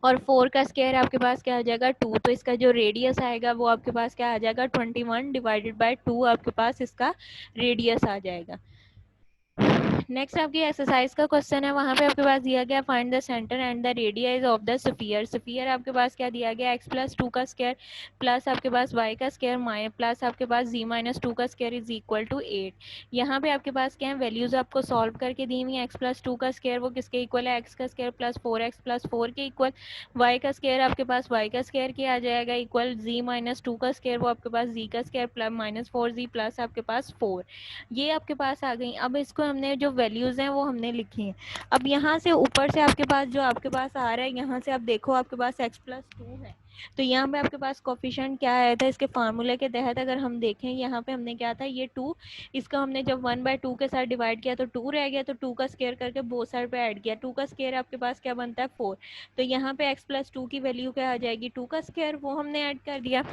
और 4 का स्क्वायर आपके पास क्या आ जाएगा, 2, तो इसका जो रेडियस आएगा वो आपके पास क्या आ जाएगा, 21 डिवाइडेड बाय 2 आपके पास इसका रेडियस आ जाएगा। नेक्स्ट आपकी एक्सरसाइज का क्वेश्चन है, वहां पे आपके पास दिया गया find the centre and the radius of the sphere. Sphere आपके पास क्या दिया गया, x प्लस 2 का स्क्वायर प्लस आपके पास y का स्क्वायर प्लस आपके पास z माइनस 2 का स्क्वायर इज इक्वल टू 8। यहाँ पे आपके पास क्या है, वैल्यूज आपको सॉल्व करके दी हुई है। x प्लस 2 का स्क्वायर वो किसके इक्वल है, x का स्क्वायर प्लस 4x प्लस 4 के इक्वल। y का स्क्वायर आपके पास y का स्क्वायर क्या आ जाएगा, इक्वल z माइनस 2 का स्क्वायर वो आपके पास z का square plus minus 4z plus आपके पास 4, ये आपके पास आ गई। अब इसको हमने जो वैल्यूज़ हैं वो हमने लिखी हैं। अब यहाँ से ऊपर से आपके पास जो आपके पास आ रहा है, यहाँ से आप देखो आपके पास x प्लस 2 है, तो यहाँ पे आपके पास कोफिशिएंट क्या आया था, इसके फार्मूले के तहत अगर हम देखें यहाँ पे हमने क्या था, ये 2, इसका हमने जब 1/2 के साथ डिवाइड किया तो 2 रह गया, तो 2 का स्क्वायर करके बोथ साइड पे ऐड किया, 2 का स्क्वायर आपके पास क्या बनता है 4, तो यहाँ पे x प्लस 2 की वैल्यू क्या आ जाएगी, 2 का स्क्वायर, वो हमने ऐड कर दिया।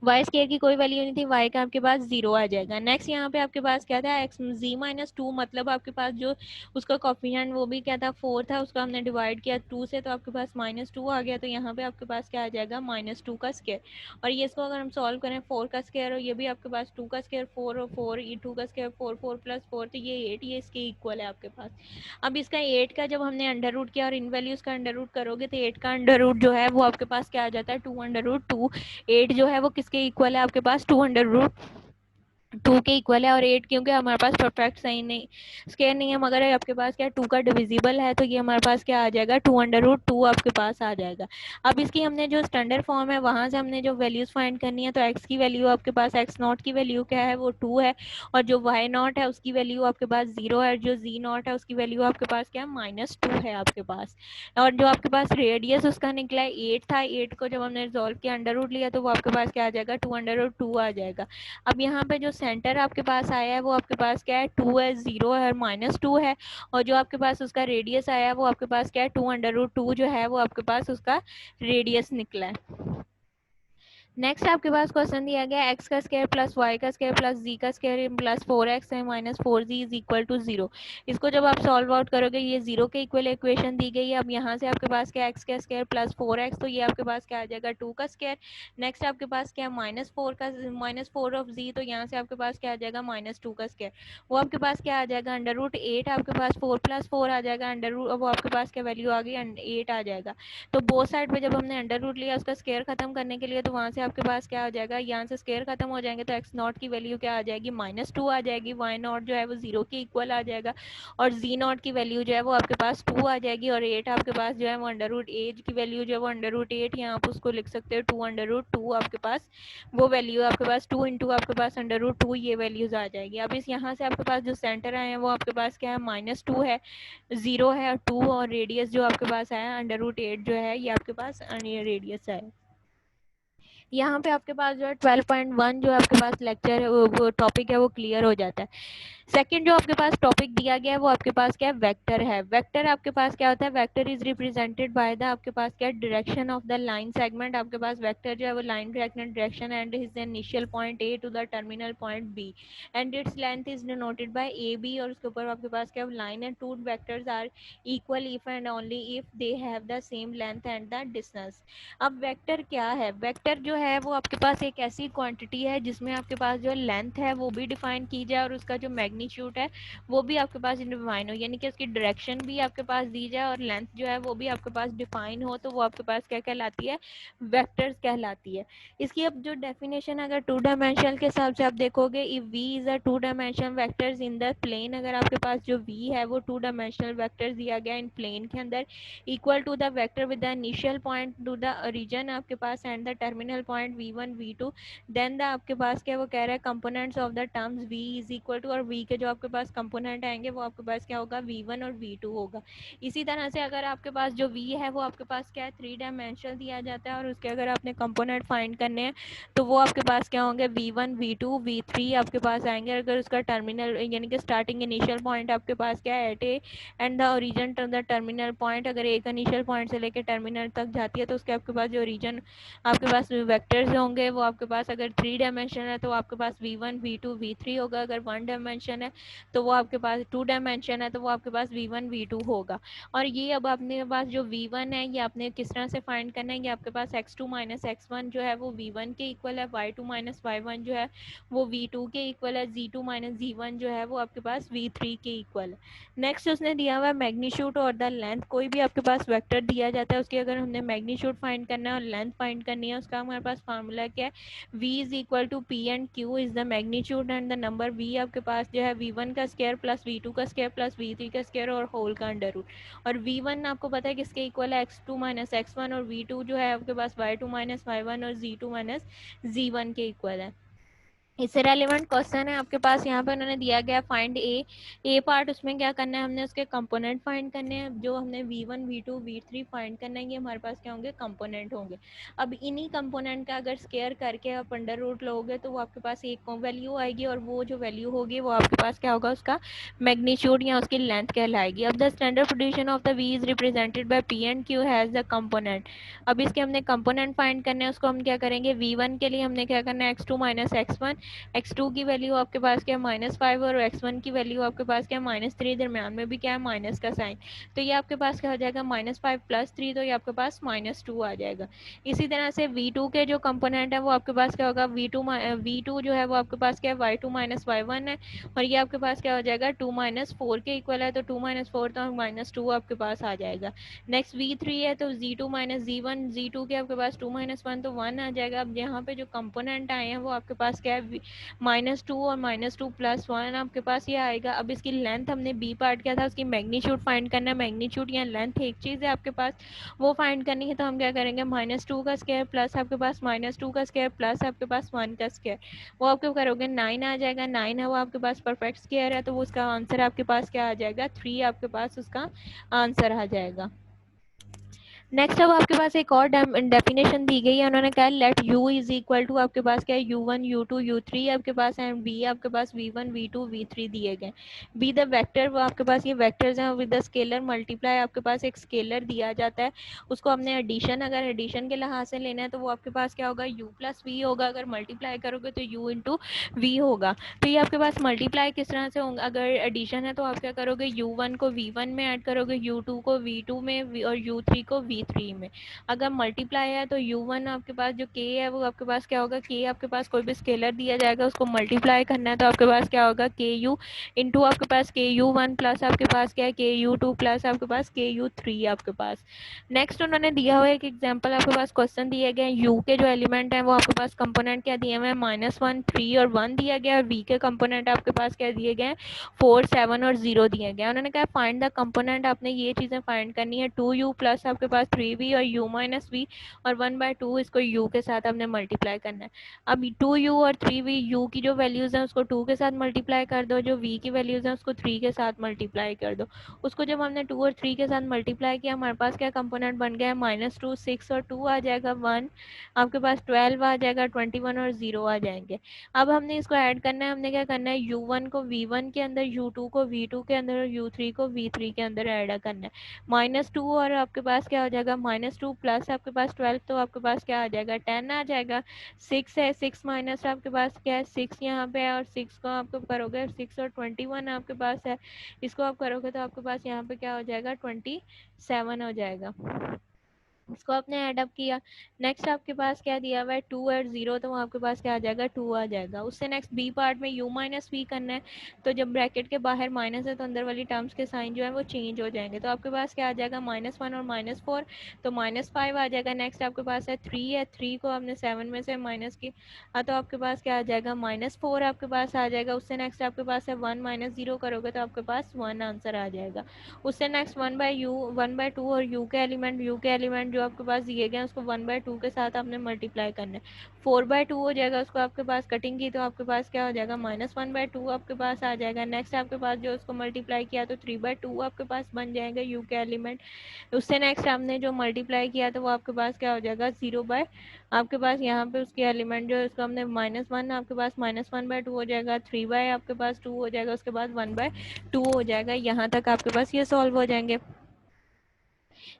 वाई स्केयर की कोई वैल्यू नहीं थी, वाई का आपके पास 0 आ जाएगा। नेक्स्ट यहाँ पे आपके पास क्या था, एक्स जी माइनस 2, मतलब आपके पास जो उसका कॉफिशिएंट वो भी क्या था 4 था, उसका हमने डिवाइड किया 2 से तो आपके पास -2 आ गया, तो यहाँ पे आपके पास क्या आ जाएगा -2 का स्केयर। और ये इसको अगर हम सॉल्व करें 4 का स्केयर और ये भी आपके पास 2 का स्केयर, 4 और 4, ये 2 का स्केयर 4, 4 प्लस 4, तो ये 8, ये इसके इक्वल है आपके पास। अब इसका 8 का जब हमने अंडर रूट किया और इन वैल्यूज़ का अंडर रूट करोगे तो 8 का अंडर रूट जो है वो आपके पास क्या आ जाता है, 2/√2। 8 जो है वो किसके इक्वल है आपके पास, 2/√2 के इक्वल है। और 8 क्योंकि हमारे पास परफेक्ट सही नहीं स्क्वायर नहीं है, मगर आपके पास क्या 2 का डिविजिबल है, तो ये हमारे पास क्या आ जाएगा, 2/√2 आपके पास आ जाएगा। अब इसकी हमने जो स्टैंडर्ड फॉर्म है वहां से हमने जो वैल्यूज फाइंड करनी है, तो x की वैल्यू आपके पास x नॉट की वैल्यू क्या है, वो 2 है, और जो y नॉट है उसकी वैल्यू आपके पास 0 है, जो z नॉट है उसकी वैल्यू आपके पास क्या है, -2 है आपके पास। और जो आपके पास रेडियस उसका निकला है 8 था, 8 को जब हमने रिजॉल्व किया अंडर रूट लिया तो वो आपके पास क्या आ जाएगा, 2/√2 आ जाएगा। अब यहाँ पे जो सेंटर आपके पास आया है वो आपके पास क्या है, 2 है, 0 है, -2 है, और जो आपके पास उसका रेडियस आया है वो आपके पास क्या है, 2/√2 जो है वो आपके पास उसका रेडियस निकला है। नेक्स्ट आपके पास क्वेश्चन दिया गया x का स्क्वायर प्लस y का स्क्वायर प्लस z का स्क्वायर प्लस 4x है minus 4z is equal to 0। इसको जब आप सॉल्व आउट करोगे ये 0 के इक्वल इक्वेशन दी गई है। अब यहाँ से आपके पास क्या x का स्क्वायर प्लस 4x, तो ये आपके पास क्या आ जाएगा 2 का स्क्वायर। नेक्स्ट आपके पास क्या -4 का -4 ऑफ z, तो यहाँ से आपके पास क्या आ जाएगा -2 का स्क्वायर, वो आपके पास क्या आ जाएगा √8 आपके पास 4 प्लस 4 आ जाएगा अंडर रूट, वो आपके पास क्या वैल्यू आ गई 8 आ जाएगा। तो बोथ साइड पे जब हमने अंडर रूट लिया उसका स्क्वायर खत्म करने के लिए, तो वहां से आपके पास क्या आ जाएगा, यहाँ से स्क्वायर खत्म हो जाएंगे तो x नॉट की वैल्यू क्या आ जाएगी -2 आ जाएगी, y नॉट जो है वो 0 के इक्वल आ जाएगा, और z नॉट की वैल्यू जो है वो आपके पास 2 आ जाएगी, और 8 आपके पास जो है वो √8 की वैल्यू जो है वो √8 यहाँ आप उसको लिख सकते हो 2/√2 आपके पास वो वैल्यू आपके पास 2 इंटू आपके पास √2 ये वैल्यूज आ जाएगी। अब इस यहाँ से आपके पास जो सेंटर आए हैं वो आपके पास क्या है -2 है, 0 है और 2, और रेडियस जो आपके पास आया √8 जो है ये आपके पास रेडियस है। यहाँ पे आपके पास जो है 12.1 जो आपके पास लेक्चर है वो टॉपिक है वो क्लियर हो जाता है। सेकंड जो आपके पास टॉपिक दिया गया है वो आपके पास क्या है, वेक्टर है। वेक्टर आपके पास क्या होता है, vector is represented by the आपके पास क्या direction of the line segment. आपके पास वेक्टर जो है वो line direction and his initial point A to the terminal point B and its length is denoted by A B, और उसके ऊपर आपके पास क्या line and two vectors are equal if and only if they have the same length and the distance. अब vector क्या है, vector जो है वो आपके पास एक ऐसी क्वांटिटी है जिसमें आपके पास जो लेंथ है वो भी डिफाइन की जाए और उसका जो मैग्नीट्यूड है वो भी आपके पास डिफाइन हो, यानी कि उसकी डायरेक्शन भी आपके पास दी जाए और लेंथ जो है वो भी आपके पास डिफाइन हो, तो वो आपके पास क्या कहलाती है, वेक्टर्स कहलाती है। इसकी अब जो डेफिनेशन अगर टू डायमेंशनल के हिसाब से आप देखोगे, if v is a two dimensional vectors in the plane, अगर आपके पास जो v है वो टू डायमेंशनल वेक्टर्स दिया गया इन प्लेन के अंदर equal to the vector with the initial point to the origin आपके पास and the terminal point v1 v2, then the आपके पास क्या वो कह रहा है components of the terms v is equal to, और v के जो आपके पास कंपोनेंट आएंगे वो आपके पास क्या होगा, v1 और v2 होगा। इसी तरह से अगर आपके पास जो v है वो आपके पास क्या है, 3 डायमेंशनल दिया जाता है और उसके अगर आपने कंपोनेंट फाइंड करने हैं तो वो आपके पास क्या होंगे, v1 v2 v3 आपके पास आएंगे। अगर उसका टर्मिनल यानी कि स्टार्टिंग इनिशियल पॉइंट आपके पास क्या है, at A and the origin to the terminal point, अगर एक इनिशियल पॉइंट से लेकर टर्मिनल तक जाती है तो उसके आपके पास जो रीजन आपके पास वेक्टर्स होंगे वो आपके पास अगर 3 डायमेंशन है तो आपके पास v1 v2 v3 होगा। अगर 1 डायमेंशन है तो वो आपके पास 2 डायमेंशन है तो वो आपके पास v1 v2 होगा। और ये अब आपने पास जो v1 है ये आपने किस तरह से फाइंड करना है, ये आपके पास x2 माइनस x1 जो है वो v1 के इक्वल है, y2 माइनस y1 जो है वो v2 के इक्वल है, z2 माइनस z1 जो है वो आपके पास v3 के इक्वल है। नेक्स्ट उसने दिया हुआ है मैग्नीट्यूड और द लेंथ। कोई भी आपके पास वेक्टर दिया जाता है उसकी अगर हमने मैग्नीट्यूड फाइंड करना है और लेंथ फाइंड करनी है, उसका हमारे पास फार्मूला क्या है, v is equal to p and q is the magnitude and the number. v आपके पास जो है v1 का स्क्वायर प्लस v2 का स्क्वायर प्लस v3 का स्क्वायर और होल का अंडर रूट। और v1 आपको पता है किसके इक्वल है, x2 माइनस x1 और v2 जो है आपके पास y2 माइनस y1 और z2 माइनस z1 के इक्वल है। इससे रेलिवेंट क्वेश्चन है आपके पास यहाँ पे उन्होंने दिया गया फाइंड ए पार्ट, उसमें क्या करना है, हमने उसके कंपोनेंट फाइंड करने हैं। जो हमने v1 v2 v3 फाइंड करना है ये हमारे पास क्या होंगे, कंपोनेंट होंगे। अब इन्हीं कंपोनेंट का अगर स्केयर करके आप अंडर रूट लोगे तो वो आपके पास एक वैल्यू आएगी और वो जो वैल्यू होगी वो आपके पास क्या होगा, उसका मैग्नीट्यूड या उसकी लेंथ कहलाएगी। अब the standard position of the v is represented bye p and q has the component. अब इसके हमने कंपोनेंट फाइंड करने हैं, उसको हम क्या करेंगे, v1 के लिए हमने क्या करना है, x2 माइनस x1, x2 की वैल्यू आपके पास क्या है -5 और x1 की वैल्यू आपके पास क्या है -3, दरम्यान में भी क्या है माइनस का साइन। तो ये आपके पास क्या हो जाएगा -5 प्लस 3, तो ये आपके पास -2 आ जाएगा। इसी तरह से v2 के जो कंपोनेंट है वो आपके पास क्या होगा, v2 जो है वो आपके पास क्या है, y2 माइनस y1 है और ये आपके पास क्या हो जाएगा 2 माइनस 4 के इक्वल है, तो 2 माइनस 4 तो -2 आपके पास आ जाएगा। नेक्स्ट v3 है तो z2 माइनस z1, z2 के आपके पास 2 माइनस 1 तो 1 आ जाएगा। अब यहाँ पे जो कंपोनेंट आए हैं वो आपके पास क्या है, -2 और -2 प्लस 1 आपके पास ये आएगा। अब इसकी लेंथ हमने बी पार्ट किया था, उसकी मैग्नीट्यूड फाइंड करना है। मैग्नीट्यूड या लेंथ एक चीज़ है आपके पास, वो फाइंड करनी है तो हम क्या करेंगे, -2 का स्क्वायर प्लस आपके पास -2 का स्क्वायर प्लस आपके पास 1 का स्क्वायर, वो आपके करोगे 9 आ जाएगा। 9 है वो आपके पास परफेक्ट स्क्वायर है तो वो उसका आंसर आपके पास क्या आ जाएगा, 3 आपके पास उसका आंसर आ जाएगा। नेक्स्ट अब आपके पास एक और डेफिनेशन दी गई है, उन्होंने कहा let u is equal to आपके पास क्या है, u1 u2 u3 आपके पास है एंड b आपके पास v1 v2 v3 दिए गए। b द वेक्टर, वो आपके पास ये वेक्टर्स हैं विद द स्केलर मल्टीप्लाई, आपके पास एक स्केलर दिया जाता है उसको हमने एडिशन, अगर एडिशन के लिहाज से लेना है तो वो आपके पास क्या होगा, u प्लस v होगा, अगर मल्टीप्लाई करोगे तो u इंटू v होगा। तो ये आपके पास मल्टीप्लाई किस तरह से होगा, अगर एडिशन है तो आप क्या करोगे, u1 को v1 में ऐड करोगे, u2 को v2 में और u3 को v3 में। अगर मल्टीप्लाई है तो u1 आपके पास जो k है वो आपके पास क्या होगा, k आपके पास कोई भी स्केलर दिया जाएगा उसको मल्टीप्लाई करना है तो आपके पास क्या होगा, ku इंटू आपके पास ku1 प्लस आपके पास क्या है ku2 प्लस आपके पास ku3 आपके पास। नेक्स्ट उन्होंने दिया हुआ एक एग्जाम्पल आपके पास क्वेश्चन दिए गए, u के जो एलिमेंट है वो आपके पास कंपोनेंट क्या दिए हुए हैं, -1 3 और 1 दिया गया है। v के कंपोनेंट आपके पास क्या दिए गए हैं, 4 7 और 0 दिए गए। उन्होंने कहा फाइंड द कंपोनेंट, आपने ये चीज़ें फाइंड करनी है, 2u प्लस आपके पास 3v और u माइनस v और 1/2 इसको u के साथ हमने मल्टीप्लाई करना है। अब 2u और 3v, u की जो वैल्यूज़ हैं उसको 2 के साथ मल्टीप्लाई कर दो, जो v की वैल्यूज़ हैं उसको 3 के साथ मल्टीप्लाई कर दो। उसको जब हमने 2 और 3 के साथ मल्टीप्लाई किया हमारे पास क्या कंपोनेंट बन गया है, -2 6 और 2 आ जाएगा 1, आपके पास 12 आ जाएगा, 21 और 0 आ जाएंगे। अब हमने इसको ऐड करना है, हमने क्या करना है, u1 को v1 के अंदर, u2 को v2 के अंदर और u3 को v3 के अंदर ऐड करना है। -2 और आपके पास क्या हो जाएगा, -2 प्लस आपके पास 12 तो आपके पास क्या आ जाएगा, 10 आ जाएगा। 6 है, 6 माइनस आपके पास क्या है, 6 यहाँ पे है और 6 को आपको करोगे 6 और 21 आपके पास है, इसको आप करोगे तो आपके पास यहाँ पे क्या हो जाएगा 27 हो जाएगा। इसको आपने ऐडअप किया। नेक्स्ट आपके पास क्या दिया हुआ है 2 और 0 तो आपके पास क्या आ जाएगा 2 आ जाएगा। उससे नेक्स्ट बी पार्ट में u माइनस वी करना है, तो जब ब्रैकेट के बाहर माइनस है तो अंदर वाली टर्म्स के साइन जो है वो चेंज हो जाएंगे। तो आपके पास क्या आ जाएगा -1 और -4 तो -5 आ जाएगा। नेक्स्ट आपके पास है 3 है, 3 को आपने 7 में से माइनस की तो आपके पास क्या आ जाएगा -4 आपके पास आ जाएगा। उससे नेक्स्ट आपके पास है 1 -0 करोगे तो आपके पास 1 आंसर आ जाएगा। उससे नेक्स्ट 1/2 और u के एलिमेंट जो आपके पास दिए गए हैं उसको 1/2 के साथ आपने मल्टीप्लाई करना है। 4/2 हो जाएगा, उसको आपके पास कटिंग की तो आपके पास क्या हो जाएगा, -1/2 आपके पास आ जाएगा। नेक्स्ट आपके पास जो उसको मल्टीप्लाई किया तो 3/2 आपके पास बन जाएगा यू के एलिमेंट। उससे नेक्स्ट आपने जो मल्टीप्लाई किया तो वो आपके पास क्या हो जाएगा, 0 आपके पास यहाँ पे उसके एलिमेंट जो है उसको हमने -1 आपके पास -1/2 हो जाएगा, 3 आपके पास 2 हो जाएगा, उसके बाद 1/2 हो जाएगा। यहाँ तक आपके पास ये सॉल्व हो जाएंगे।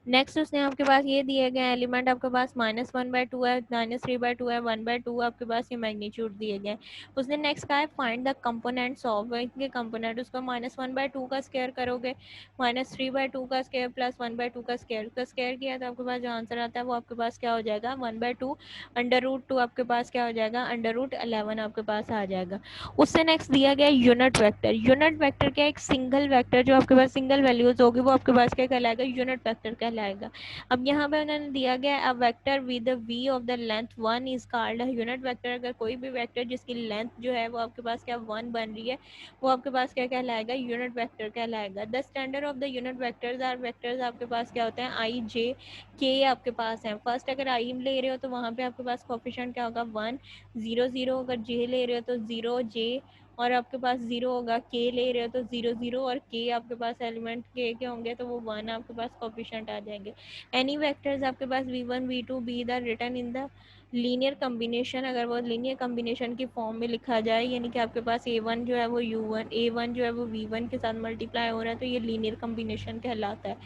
नेक्स्ट उसने आपके पास ये दिए गए एलिमेंट आपके पास -1/2 है, -3/2 है, 1/2 आपके पास ये मैग्नीट्यूड दिए गए। उसने नेक्स्ट कहा है फाइंड द कंपोनेंट्स ऑफ के कंपोनेंट, उसको -1/2 का स्क्वायर करोगे, -3/2 का स्क्वायर प्लस 1/2 का स्क्वायर किया तो आपके पास जो आंसर आता है वो आपके पास क्या हो जाएगा, 1/2 √2 आपके पास क्या हो जाएगा, √11 आपके पास आ जाएगा। उससे नेक्स्ट दिया गया यूनिट वेक्टर। यूनिट वेक्टर क्या, एक सिंगल वेक्टर जो आपके पास सिंगल वैल्यूज होगी वो आपके पास क्या कहलाएगा, यूनिट वेक्टर कहलाएगा। अब यहाँ पे उन्होंने दिया गया a vector with v of the length 1 is called unit vector. अगर कोई भी वेक्टर जिसकी लेंथ जो है वो आपके पास क्या 1 बन रही है वो आपके पास क्या कहलाएगा, यूनिट वेक्टर कहलाएगा। The standard of the unit vectors are, vectors आपके पास क्या होते हैं, आई जे के आपके पास है। फर्स्ट अगर आई ले रहे हो तो वहाँ पे आपके पास कोफिशिएंट क्या होगा 1 0 0, अगर जे ले रहे हो तो 0 जे और आपके पास 0 होगा, के ले रहे हो तो 0 0 और के आपके पास एलिमेंट के होंगे तो वो 1 आपके पास कोफिशिएंट आ जाएंगे। एनी वेक्टर्स आपके पास v1 v2 be the return in the linear combination, अगर वो लीनियर कम्बिनेशन की फॉर्म में लिखा जाए, यानी कि आपके पास a1 जो है वो u1, a1 जो है वो v1 के साथ मल्टीप्लाई हो रहा है तो ये लीनियर कम्बिनेशन कहलाता है।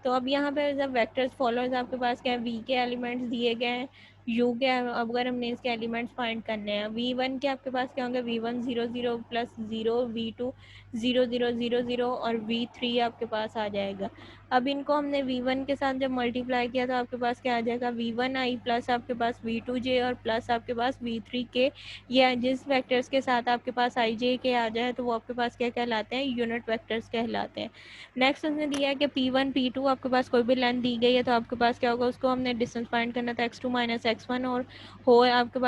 तो अब यहाँ पे जब वेक्टर्स फॉलोअर्स आपके पास क्या है, v के एलिमेंट्स दिए गए हैं, u के, अगर हमने इसके एलिमेंट्स फाइंड करने हैं, v1 के आपके पास क्या होंगे, v1 0 0 प्लस 0, v2 0 0 0 0 और v3 आपके पास आ जाएगा। अब इनको हमने v1 के साथ जब मल्टीप्लाई किया तो आपके पास क्या आ जाएगा, v1i प्लस आपके पास v2j और प्लस आपके पास v3k। या जिस वेक्टर्स के साथ आपके पास i j k आ जाए तो वो आपके पास क्या कहलाते हैं, यूनिट वेक्टर्स कहलाते हैं। नेक्स्ट उसने दिया है कि p1 p2 आपके पास कोई भी लेंथ दी गई है तो आपके पास क्या होगा, उसको हमने डिस्टेंस फाइंड करना था x2 माइनस x1 और हो आपके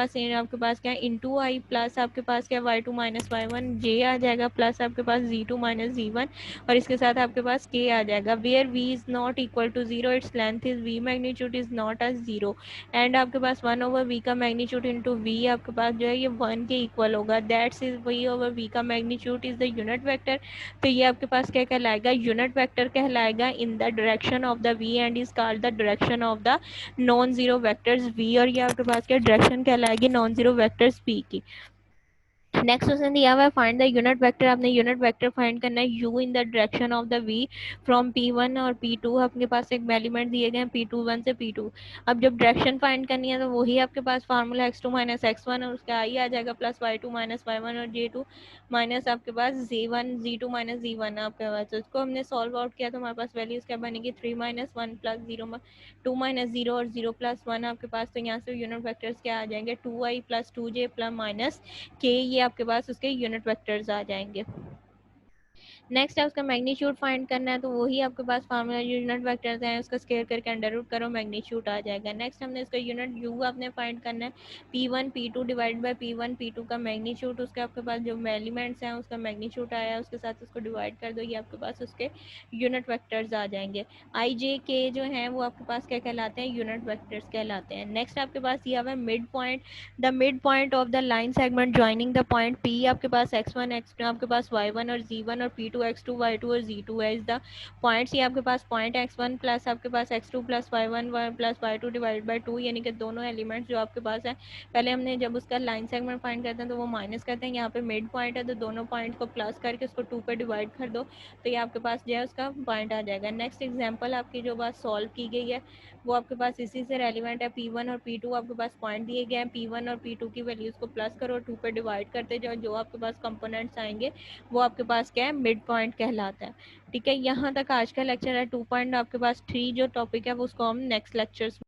पास क्या इंटू आई प्लस आपके पास क्या y2 माइनस y1 j आ जाएगा प्लस आपके पास z2 माइनस z1 और इसके साथ आपके पास k आ जाएगा। Where v is not equal to 0 its length is v magnitude is not as 0 and आपके पास 1/v का मैग्नीट्यूड इंटू v आपके पास जो है ये 1 के इक्वल होगा। दैट्स इज v/v का magnitude is the unit vector. तो ये आपके पास क्या कहलाएगा, यूनिट वेक्टर कहलाएगा in the direction of the v and is called the direction of the non zero vectors v, और ये आपके पास क्या डायरेक्शन कहलाएगी नॉन जीरो वेक्टर्स v की। नेक्स्ट उसने दिया हुआ है फाइंड द यूनिट वेक्टर, आपने यूनिट वेक्टर फाइंड करना है u in the direction of the v from p1 और p2। आपके पास एक एलिमेंट दिए गए हैं p2 1 से p2। अब जब डायरेक्शन फाइंड करनी है तो वही आपके पास फार्मूला x2 माइनस x1 और उसका आई आ जाएगा प्लस y2 माइनस y1 और j2 माइनस आपके पास z1 z2 माइनस z1 आपके पास। तो इसको हमने सॉल्व आउट किया तो हमारे पास वैल्यूज क्या बनेगी 3 माइनस 1 प्लस 0 2 माइनस 0 और 0 प्लस 1 आपके पास। तो यहाँ से यूनिट वेक्टर्स क्या आ जाएंगे 2i plus 2j plus minus के, ये आपके पास उसके यूनिट वेक्टर्स आ जाएंगे। नेक्स्ट है उसका मैग्नीट्यूड फाइंड करना है तो वही आपके पास फार्मूला यूनिट वेक्टर्स हैं उसका स्क्वायर करके अंडर रूट करो मैग्नीट्यूड आ जाएगा। नेक्स्ट हमने इसका यूनिट यू आपने फाइंड करना है p1 p2 divide by p1 p2 का मैग्नीट्यूड, उसके आपके पास जो एलिमेंट्स हैं उसका मैग्नीट्यूड आया उसके साथ उसको डिवाइड कर दो, ये आपके पास उसके यूनिट वेक्टर्स आ जाएंगे। आई जे के जो हैं वो आपके पास क्या कहलाते हैं, यूनिट वेक्टर्स कहलाते हैं। नेक्स्ट आपके पास ये हुआ mid point, the mid point of the line segment joining the point p आपके पास x1 x2 आपके पास y1 और z1 और p2 x2 y2 और z2 है। इज द पॉइंट्स ये आपके पास पॉइंट x1 प्लस आपके पास x2 plus y1 plus y2 divide by 2, यानी कि दोनों एलिमेंट्स जो आपके पास है पहले हमने जब उसका लाइन सेगमेंट फाइंड करते हैं तो वो माइनस करते हैं, यहाँ पे मिड पॉइंट है तो दोनों पॉइंट को प्लस करके उसको 2 पे डिवाइड कर दो तो ये आपके पास जो है उसका पॉइंट आ जाएगा। नेक्स्ट एग्जाम्पल आपकी जो बात सॉल्व की गई है वो आपके पास इसी से रेलिवेंट है। p1 और p2 आपके पास पॉइंट दिए गए हैं, p1 और p2 की वैल्यूज को प्लस करो 2 पे डिवाइड करते जाओ, जो आपके पास कंपोनेंट्स आएंगे वो आपके पास क्या है मिड पॉइंट कहलाता है। ठीक है, यहाँ तक आज का लेक्चर है। 2 पॉइंट आपके पास 3 जो टॉपिक है वो उसको हम नेक्स्ट लेक्चर्स